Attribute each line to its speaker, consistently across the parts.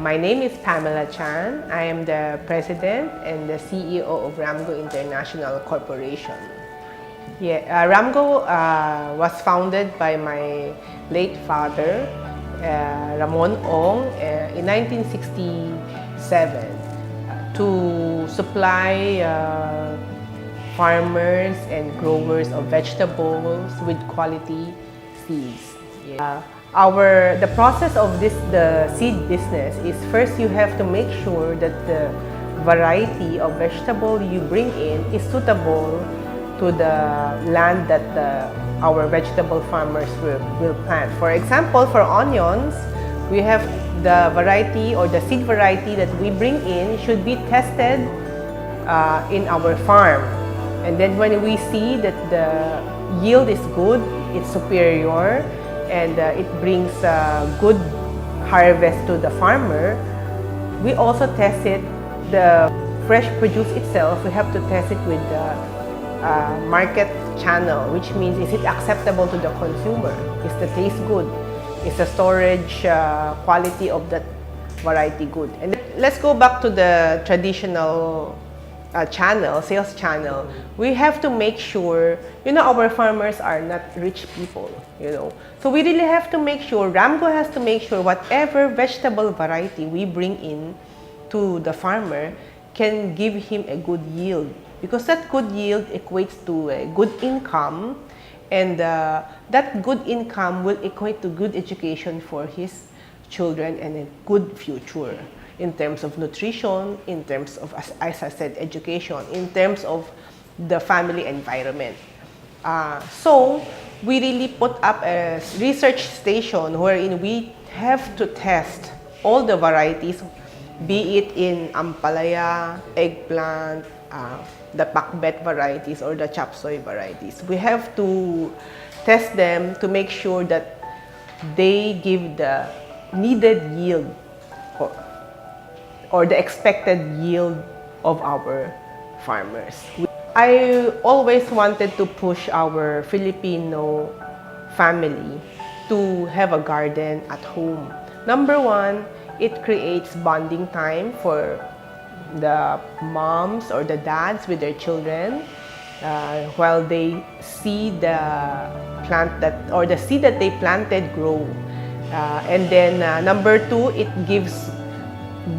Speaker 1: My name is Pamela Chan. I am the President and the CEO of Ramgo International Corporation. Ramgo was founded by my late father, Ramon Ong, in 1967 to supply farmers and growers of vegetables with quality seeds. The process of the seed business is, first you have to make sure that the variety of vegetable you bring in is suitable to the land that our vegetable farmers will plant. For example, for onions, we have the variety or the seed variety that we bring in should be tested in our farm. And then when we see that the yield is good, it's superior, and it brings good harvest to the farmer, we also test it, the fresh produce itself, we have to test it with the market channel, which means is it acceptable to the consumer? Is the taste good? Is the storage quality of that variety good? And let's go back to the traditional sales channel. We have to make sure, our farmers are not rich people, So we really have to make sure, Ramgo has to make sure whatever vegetable variety we bring in to the farmer can give him a good yield. Because that good yield equates to a good income, and that good income will equate to good education for his children and a good future in terms of nutrition, in terms of, as I said, education, in terms of the family environment. So we really put up a research station wherein we have to test all the varieties, be it in ampalaya, eggplant, the pakbet varieties or the chop suey varieties. We have to test them to make sure that they give the needed yield or the expected yield of our farmers. I always wanted to push our Filipino family to have a garden at home. Number one, it creates bonding time for the moms or the dads with their children while they see the plant the seed that they planted grow. And then number two, it gives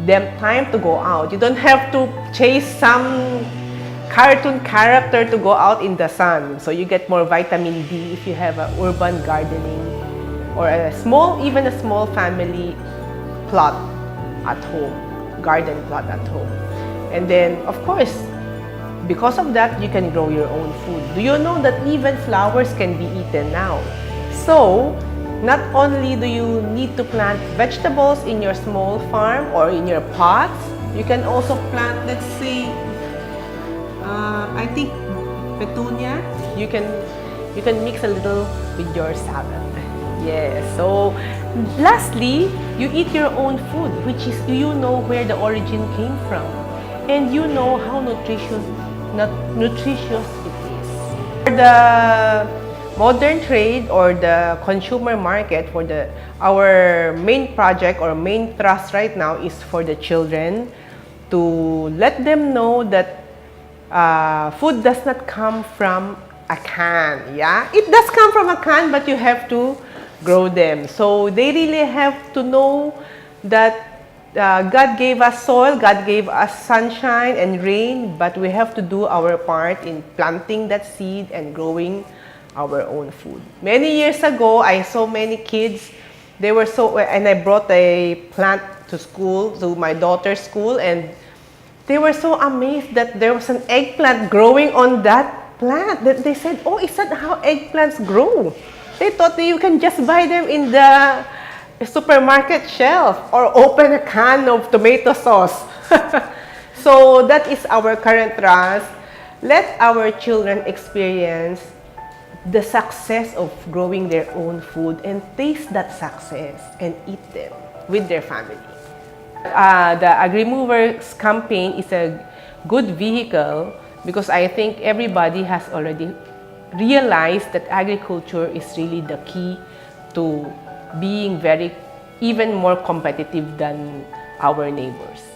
Speaker 1: them time to go out. You don't have to chase some cartoon character to go out in the sun. So you get more vitamin D if you have an urban gardening or even a small family plot at home, garden plot at home. And then, of course, because of that, you can grow your own food. Do you know that even flowers can be eaten now? So, not only do you need to plant vegetables in your small farm or in your pots, you can also plant, let's say, I think petunia. You can mix a little with your salad. Yes. So, lastly, you eat your own food, which is where the origin came from, and you know how nutritious it is. For the modern trade or the consumer market, our main project or main thrust right now is for the children, to let them know that food does not come from a can. Yeah, it does come from a can, but you have to grow them. So they really have to know that God gave us soil, God gave us sunshine and rain, but we have to do our part in planting that seed and growing our own food. Many years ago, I saw many kids, and I brought a plant to school, to my daughter's school, and they were so amazed that there was an eggplant growing on that plant. That they said, "Oh, is that how eggplants grow?" They thought that you can just buy them in the supermarket shelf or open a can of tomato sauce. So that is our current thrust. Let our children experience the success of growing their own food and taste that success and eat them with their family. The AgriMovers campaign is a good vehicle because I think everybody has already realized that agriculture is really the key to being even more competitive than our neighbors.